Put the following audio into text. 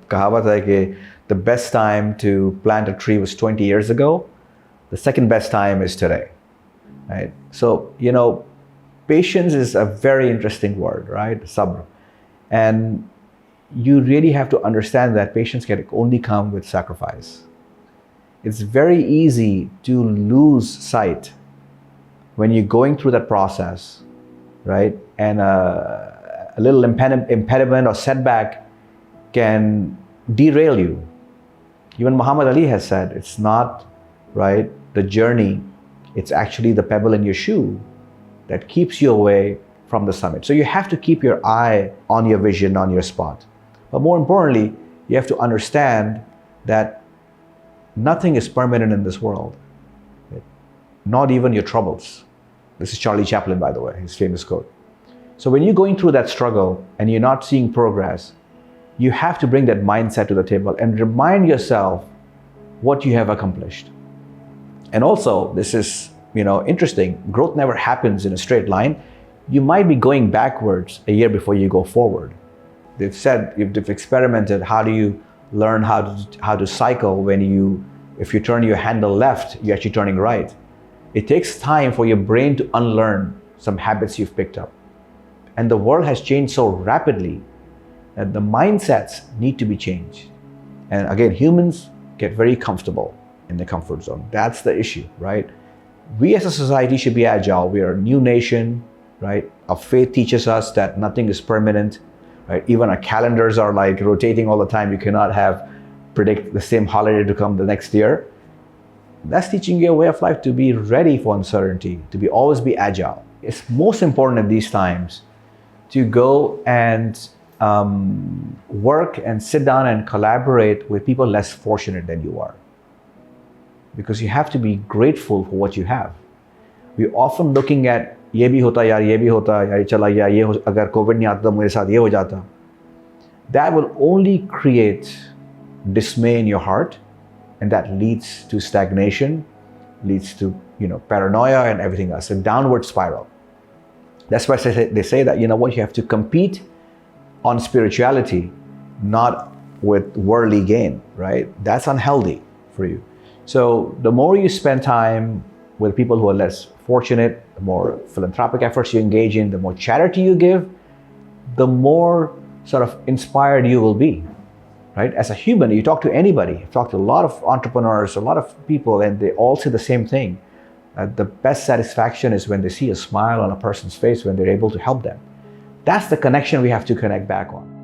कहावत है कि the best time to plant a tree was 20 years ago. The second best time is today, right? So, patience is a very interesting word, right? Sabr. And you really have to understand that patience can only come with sacrifice. It's very easy to lose sight when you're going through that process, right? And a little impediment or setback can derail you. Even Muhammad Ali has said, it's not, right, the journey, it's actually the pebble in your shoe that keeps you away from the summit. So you have to keep your eye on your vision, on your spot. But more importantly, you have to understand that nothing is permanent in this world, not even your troubles. This is Charlie Chaplin, by the way, his famous quote. So when you're going through that struggle and you're not seeing progress, you have to bring that mindset to the table and remind yourself what you have accomplished. And also, this is, interesting. Growth never happens in a straight line. You might be going backwards a year before you go forward. They've said, they've experimented, how do you learn how to cycle if you turn your handle left, you're actually turning right. It takes time for your brain to unlearn some habits you've picked up. And the world has changed so rapidly that the mindsets need to be changed. And again, humans get very comfortable in the comfort zone. That's the issue, right? We as a society should be agile. We are a new nation, right? Our faith teaches us that nothing is permanent, right? Even our calendars are like rotating all the time. You cannot predict the same holiday to come the next year. That's teaching you a way of life to be ready for uncertainty, to always be agile. It's most important at these times to go and work and sit down and collaborate with people less fortunate than you are. Because you have to be grateful for what you have. We're often looking at, ye bhi hota yaar, ye bhi hota, yaar, chala gaya, ye agar COVID nahi aata to mere saath ye ho jata. That will only create dismay in your heart, and that leads to stagnation, leads to paranoia and everything else, a downward spiral. That's why they say that, you have to compete on spirituality, not with worldly gain, right? That's unhealthy for you. So the more you spend time with people who are less fortunate, the more philanthropic efforts you engage in, the more charity you give, the more sort of inspired you will be, right? As a human, you talk to anybody, you talk to a lot of entrepreneurs, a lot of people, and they all say the same thing. The best satisfaction is when they see a smile on a person's face when they're able to help them. That's the connection we have to connect back on.